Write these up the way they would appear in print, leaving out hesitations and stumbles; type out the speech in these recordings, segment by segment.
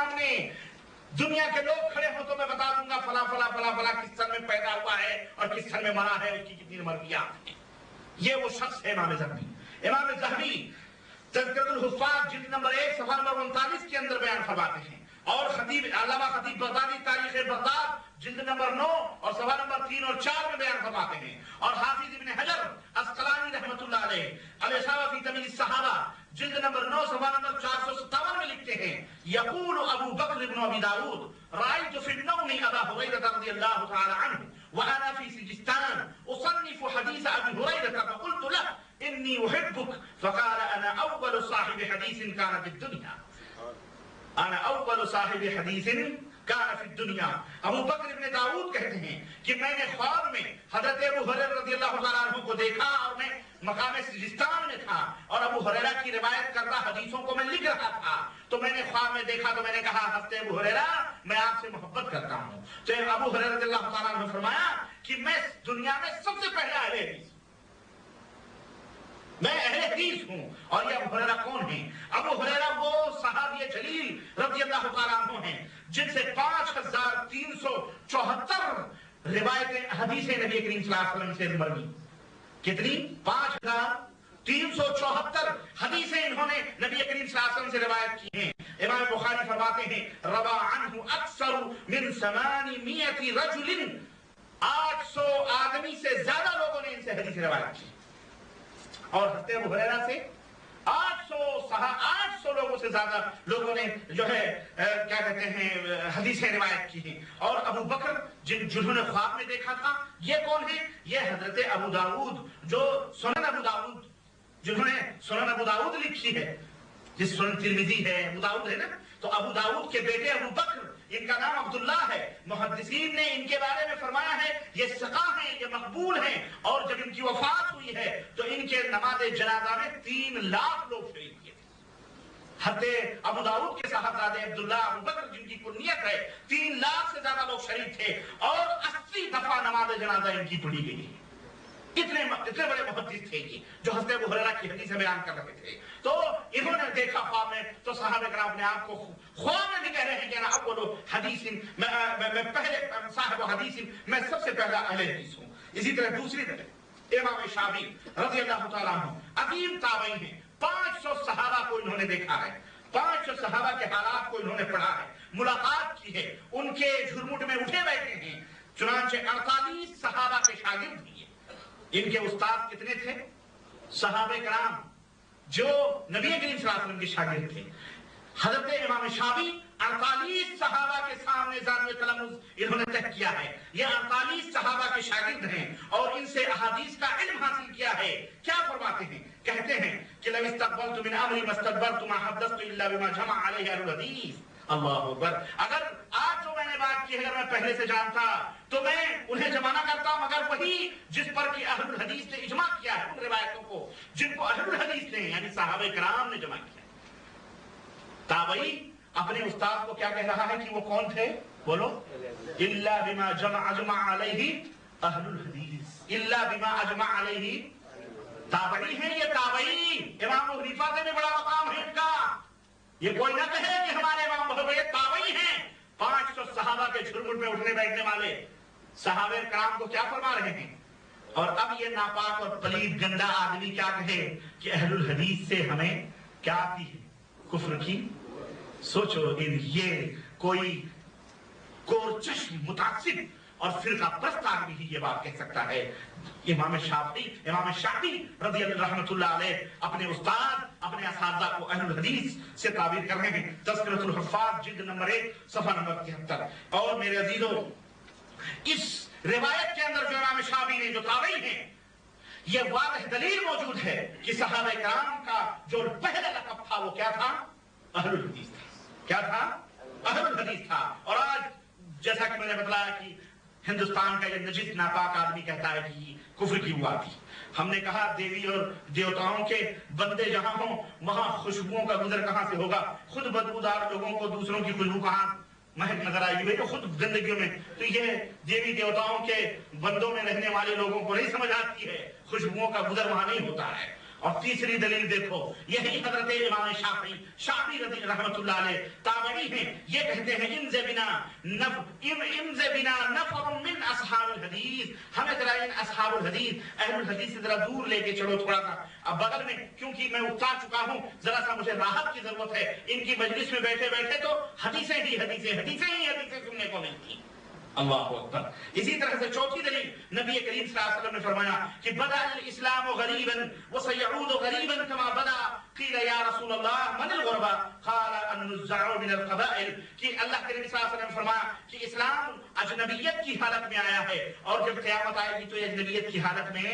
سامنے دنیا کے لوگ کھڑے ہوں تو میں بتا دوں گا فلا فلا فلا فلا کس سن میں پیدا ہوا ہے اور کس سن میں مرا ہے، اس کی کتنی مرویات ہیں۔ یہ وہ شخص ہے امام ذہبی۔ امام ذہبی تذکرۃ الحفاظ جلد نمبر 1 صفحہ نمبر 39 کے اندر بیان فرماتے ہیں، اور خطیب علامہ خطیب بغدادی تاریخ بغداد جلد نمبر 9 اور صفحہ نمبر 3 اور 4 میں بیان فرماتے ہیں، اور حافظ ابن حجر اسقلانی رحمۃ اللہ علیہ الاصابہ فی تمیز الصحابہ جلد نمبر 9 صفحہ نمبر 457 میں لکھتے ہیں، یقول ابو بکر بن ابی داؤد رأیت فی النوم ابا ہریرہ رضی اللہ تعالی عنہ وانا فی سجستان اصنف حدیث ابی ہریرہ فقلت له انی احبک فقال انا اول صاحب حدیث کان فی الدنیا، انا اول صاحب حدیث کان فی الدنیا۔ ابو بکر ابن داؤد کہتے ہیں کہ میں نے خواب میں حضرت ابو ہریرہ رضی اللہ تعالیٰ عنہ کو دیکھا، اور میں مقام سجستان میں تھا اور ابو ہریرہ کی روایت کردہ حدیثوں کو میں لکھ رہا تھا، تو میں نے خواب میں دیکھا تو میں نے کہا حضرت ابو ہریرہ میں آپ سے محبت کرتا ہوں۔ تو ابو ہریرہ رضی اللہ تعالیٰ عنہ فرمایا کہ میں دنیا میں سب سے پہلا اہل حدیث، میں اہل حدیث ہوں۔ اور یہ ابو ہریرہ کون ہیں؟ ابو ہریرہ وہ صحابی جلیل رضی اللہ تعالیٰ عنہ ہیں جن سے 5374 روایتیں حدیثیں نبی کریم صلی اللہ علیہ وسلم سے مروی۔ کتنی؟ 5374 حدیثیں انہوں نے نبی کریم صلی اللہ علیہ وسلم سے روایت کی ہیں۔ امام بخاری فرماتے ہیں روا عنہ اکثر من 800 رجل، 800 آدمی سے زیادہ لوگوں نے ان سے حدیث روایت کی، اور حضرت ابو ہریرہ سے 800 لوگوں سے زیادہ لوگوں نے جو ہے کیا کہتے ہیں حدیثیں روایت کی ہیں۔ اور ابو بکر جنہوں نے خواب میں دیکھا تھا، یہ کون ہے؟ یہ حضرت ابو داؤد، جو سنن ابو داؤد، جنہوں نے سنن ابو داؤد لکھی ہے، جس سنن ترمذی ہے، ابو داؤد ہے نا، تو ابو داؤد کے بیٹے ابو بکر، ان کا نام عبداللہ ہے۔ محدثین نے ان کے بارے میں فرمایا ہے یہ ثقہ ہیں، یہ مقبول ہیں، اور جب ان کی وفات ہوئی ہے تو ان کے نماز جنازہ میں 3 لاکھ لوگ شریک ہوئے تھے۔ حضرت ابو داؤد کے صاحبزادے عبداللہ ابو بکر جن کی کنیت ہے، 3 لاکھ سے زیادہ لوگ شریک تھے، اور 80 دفعہ نماز جنازہ ان کی پڑھی گئی ہے۔ اتنے بڑے محدث تھے یہ، جو حضرت ابو ہریرہ کی حدیث بیان کر رہے تھے۔ تو انہوں نے دیکھا خواب میں، تو صحابہ کرام اپنے آپ کو خواب میں بھی کہہ رہے ہیں کہ انا اول حدیث، میں پہلے صاحب حدیث، میں سب سے پہلا اہل حدیث ہوں۔ اسی طرح دوسری طرف امام شافعی رضی اللہ تعالیٰ عنہ عظیم تابعی ہیں، 500 صحابہ کو انہوں نے دیکھا ہے، 500 صحابہ کے حالات کو انہوں نے پڑھا ہے، ملاقات کی ہے، ان کے جھرمٹ میں اٹھے بیٹھے ہیں۔ چنانچہ 48 صحابہ کے شاگرد ہیں۔ ان کے استاد کتنے تھے؟ صحابہ کرام جو نبی کریم صلی اللہ علیہ وسلم کے شاگرد تھے۔ حضرت امام شافعی 48 صحابہ کے سامنے ذات قلم انہوں نے طے کیا ہے، یہ 48 صحابہ کے شاگرد ہیں، اور ان سے احادیث کا علم حاصل کیا ہے۔ کیا فرماتے ہیں؟ کہتے ہیں کہ لو استقبلت من امری ما استدبرت ما حدثت الا بما جمع علیہ اہل الحدیث۔ اللہ اکبر! اگر آج جو میں نے بات کی ہے اگر میں پہلے سے جانتا تو میں انہیں جمع نہ کرتا، مگر وہی جس پر کہ اہل الحدیث نے اجماع کیا ہے، ان روایتوں کو جن کو اہل الحدیث نے یعنی صحابہ کرام نے جمع کیا۔ تابعی اپنے استاد کو کیا کہہ رہا ہے کہ وہ کون تھے؟ بولو، الا بما اجمع علیہ اہل الحدیث، الا بما اجمع علیہ۔ تابعی ہیں یہ، تابعی امام ابو حنیفہ سے بھی بڑا مقام ہے ان کا۔ یہ کوئی نہ کہے کہ ہمارے امام بہت بڑے تابعی ہیں، 500 صحابہ کے جھرمٹ میں اٹھنے بیٹھنے والے صحابہ کرام کو کیا فرما رہے ہیں؟ اور اب یہ ناپاک اور پلید گندا آدمی کیا کہے کہ اہل الحدیث سے ہمیں کیا آتی ہے؟ کفر کی۔ سوچو، یہ کوئی کورچش متعصب اور فرقہ پرست آدمی ہی یہ بات کہہ سکتا ہے۔ امام شافعی رضی اللہ علیہ اپنے استاد، اپنے اساتذہ کو اہل الحدیث سے تعبیر کر رہے ہیں۔ تذکرۃ الحفاظ جلد نمبر 1 صفحہ نمبر 73۔ اور میرے عزیزو، اس روایت کے اندر جو امام شافعی نے جو تابعی ہیں، یہ واضح دلیل موجود ہے کہ صحابہ کرام کا جو پہلا لقب تھا وہ کیا تھا؟ اہل الحدیث تھا۔ کیا تھا؟ اہل الحدیث تھا۔ اور آج جیسا کہ میں نے بتایا کہ ہندوستان کا یہ نجس ناپاک آدمی کہتا ہے کہ کفر کی ہوا تھی۔ ہم نے کہا دیوی اور دیوتاؤں کے بندے جہاں ہوں وہاں خوشبوؤں کا گزر کہاں سے ہوگا؟ خود بدبودار لوگوں کو دوسروں کی خوشبو کہاں مہک نظر آئی ہوئی ہے خود زندگیوں میں؟ تو یہ دیوی دیوتاؤں کے بندوں میں رہنے والے لوگوں کو نہیں سمجھ آتی ہے، خوشبوؤں کا گزر وہاں نہیں ہوتا ہے۔ اور تیسری دلیل دیکھو، یہی حضرت امام شافعی رحمۃ اللہ علیہ تابعی ہیں، یہ کہتے ہیں امز بنا نفر من اصحاب الحدیث، ہمیں ذرا ان اصحاب الحدیث اہل الحدیث سے ذرا دور لے کے چلو تھوڑا سا، اب بغل میں، کیونکہ میں اکتا چکا ہوں، ذرا سا مجھے راحت کی ضرورت ہے، ان کی مجلس میں بیٹھے بیٹھے تو حدیثیں سننے کو ملتی۔ اللہ اکبر۔ اسی طرح سے چوتھی دلیل، نبی کریم صلی اللہ علیہ وسلم نے فرمایا کہ بدأ الاسلام غریبا وسيعود غریبا كما بدأ، قیل یا رسول اللہ من الغرباء قال النزاع من القبائل، کہ اللہ کریم صلی اللہ علیہ وسلم نے فرمایا کہ اسلام اجنبیت کی حالت میں آیا ہے، اور جب قیامت آئے گی تو اجنبیت کی حالت میں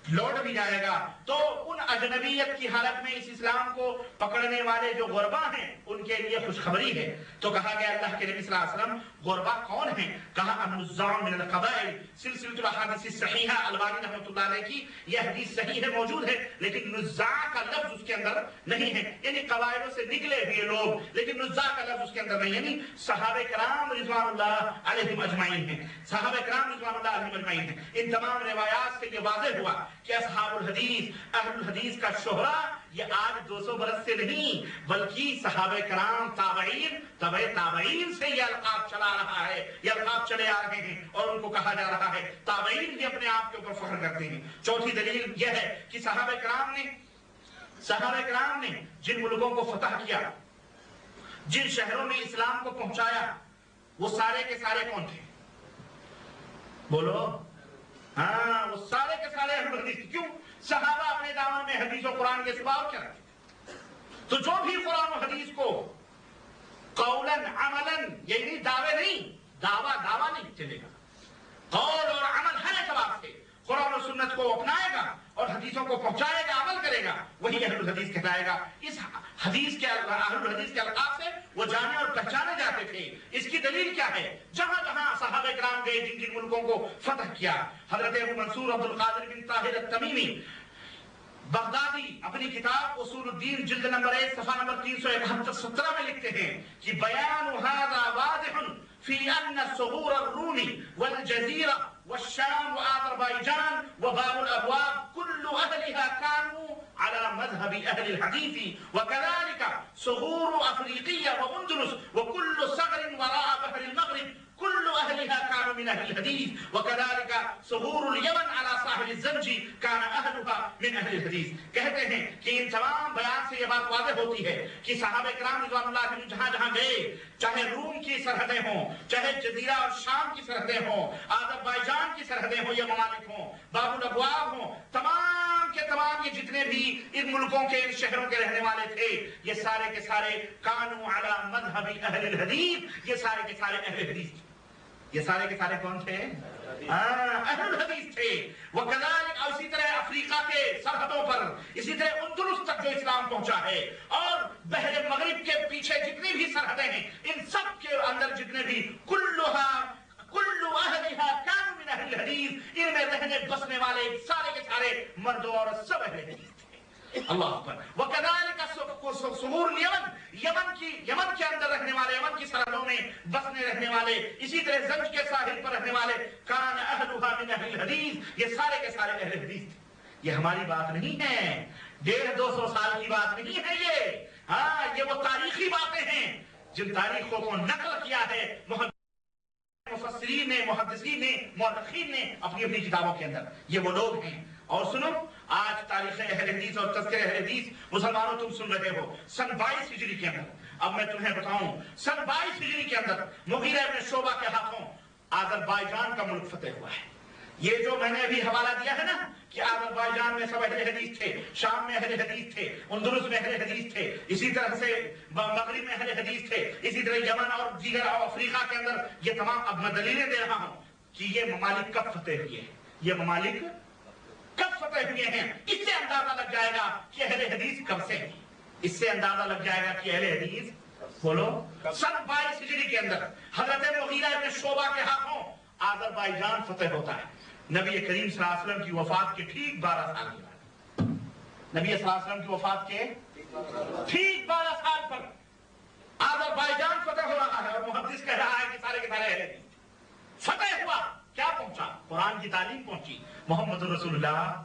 لوٹ بھی جائے گا، تو ان اجنبیت کی حالت میں اس اسلام کو پکڑنے والے جو غربا ہیں ان کے لیے خوشخبری ہے۔ تو کہا گیا اللہ کے نبی صلی اللہ علیہ وسلم غربا کون ہیں؟ کہا النزاع من القبائل۔ سلسلۃ الاحادیث الصحیحہ البانی رحمۃ اللہ علیہ کی یہ حدیث صحیح ہے، موجود ہے، لیکن نزاع کا لفظ اس کے اندر نہیں ہے، یعنی قبائلوں سے نکلے ہوئے لوگ، لیکن نزاع کا لفظ اس کے اندر نہیں، یعنی صحابہ کرام رضوان اللہ علیہم اجمعین ہیں، صحابہ کرام رضوان اللہ علیہم اجمعین ہیں۔ ان تمام روایات سے یہ واضح ہوا کہ اصحاب الحدیث، اہل الحدیث کا شہرہ یہ آج 200 برس سے نہیں، بلکہ صحابہ کرام تابعین تبع تابعین سے یہ القاب چلا رہا ہے، یہ القاب چلے آ رہے ہیں، اور ان کو کہا جا رہا ہے، تابعین بھی اپنے آپ کے اوپر فخر کرتے ہیں۔ چوتھی دلیل یہ ہے کہ صحابہ کرام نے جن ملکوں کو فتح کیا، جن شہروں میں اسلام کو پہنچایا، وہ سارے کے سارے کون تھے؟ بولو۔ ہاں، وہ سارے کے سارے اہل حدیث۔ کیوں؟ صحابہ اپنے دامن میں حدیث و قرآن کے سوا اور کیا رکھتے؟ تو جو بھی قرآن و حدیث کو قولاً عملاً، یعنی دعوے نہیں، دعویٰ نہیں چلے گا، قول اور عمل ہر اعتبار سے قرآن و سنت کو اپنائے گا اور حدیثوں کو پہنچائے گا، عمل کرے گا، وہی اہل الحدیث کہلائے گا۔ اس حدیث کے اہل الحدیث کے القاب سے وہ جانے اور پہچانے جاتے تھے۔ اس کی دلیل کیا ہے؟ جہاں جہاں صحابہ کرام گئے، جن جن ملکوں کو فتح کیا، حضرت ابو منصور عبد القادر بن طاہر التمیمی بغدادی اپنی کتاب اصول الدین جلد نمبر 1 صفحہ نمبر 371 میں لکھتے ہیں کہ بیان هذا واضح في ان ثغور الروم والجزیرہ والشام وآذربائیجان وباب الابواب كل اهلها كانوا على مذهب اهل الحديث، وكذلك ثغور افریقیہ واندلس وكل ثغر وراء بحر المغرب كل اهلها كانوا من اهل الحديث، وكذلك ثغور اليمن على ساحل الزنج كان اهلها من اهل الحديث۔ کہتے ہیں کہ ان تمام بیان سے یہ بات واضح ہوتی ہے کہ صحابہ کرام رضوان اللہ علیہم جہاں جہاں گئے، چاہے روم کی سرحدیں ہوں، چاہے جزیرہ اور شام کی سرحدیں ہوں، آذربائیجان کی سرحدیں ہوں یا ممالک ہوں، باب الابواب ہوں، تمام کے تمام یہ جتنے بھی ان ملکوں کے، ان شہروں کے رہنے والے تھے، یہ سارے کے سارے کانوا علی مذہب اہل الحدیث، یہ سارے کے سارے اہل حدیث تھے۔ یہ سارے کے سارے کون تھے؟ اہل الحدیث تھے۔ وکذالک، اور اسی طرح افریقہ کے سرحدوں پر، اسی طرح اندلس تک جو اسلام پہنچا ہے، اور بحر مغرب کے پیچھے جتنی بھی سرحدیں ہیں، ان سب کے اندر جتنے بھی کل اہلھا کانوا من اہل الحدیث، ان میں رہنے بسنے والے سارے کے سارے مرد و عورت سب اہل حدیث تھے۔ اللہ اکبر۔ وَكَذَلِكَ ثغور اليمن، یمن کے اندر رہنے والے، یمن کی سرحدوں میں بسنے رہنے والے، اسی طرح زنج کے ساحل پر رہنے والے، کان اہلھا من اہل الحدیث، یہ سارے کے سارے اہل حدیث تھے۔ یہ ہماری بات نہیں ہے، 150-200 سال کی بات نہیں ہے یہ، ہاں، یہ وہ تاریخی باتیں ہیں جن تاریخوں کو نقل کیا ہے مفسرین نے، محدثین نے، مورخین نے اپنی اپنی کتابوں کے اندر، یہ وہ لوگ ہیں۔ اور سنو، آج تاریخ اہل حدیث اور تذکرہ اہل حدیث مسلمانوں تم سن رہے ہو، سن 22 ہجری کے اندر، اب میں تمہیں بتاؤں، سن 22 ہجری کے اندر مغیرہ ابن شعبہ کے ہاتھوں آذربائیجان کا ملک فتح ہوا ہے۔ یہ جو میں نے ابھی حوالہ دیا ہے نا کہ آذربائیجان میں سب اہل حدیث تھے، شام میں اہل حدیث تھے، اندلس میں اہل حدیث تھے، اسی طرح سے مغرب میں اہل حدیث تھے، اسی طرح یمن اور دیگر افریقہ کے اندر، یہ تمام، اب میں دلیلیں دے رہا ہوں کہ یہ ممالک کب فتح ہوئے ہیں، یہ ممالک کب فتح ہوئے ہیں۔ اس سے اندازہ لگ جائے گا کہ اہل حدیث کب سے ہیں، اس سے اندازہ لگ جائے گا کہ اہل حدیث، بولو، سن 22 ہجری کے اندر حضرت مغیرہ ابن شعبہ کے ہاتھوں آذربائیجان فتح ہوتا ہے۔ نبی کریم صلی اللہ علیہ وسلم کی وفات کے ٹھیک 12 سال کے بعد، نبی صلی اللہ علیہ وسلم کی وفات کے ٹھیک 12 سال پر آذربائیجان فتح ہو رہا ہے، اور محدث کہہ رہا ہے کہ سارے کے سارے اہل حدیث فتح ہوا۔ کیا پہنچا؟ قرآن کی تعلیم پہنچی، محمد رسول اللہ،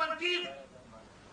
29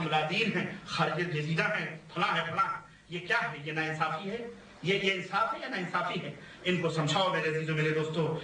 حملہ دین ہیں، خارج جزیرہ ہیں، فلاں ہے فلاں ہے. یہ کیا ہے؟ یہ نا انصافی ہے؟ یہ انصاف ہے یا نا انصافی ہے؟ ان کو سمجھاؤ میرے عزیزوں میرے دوستو.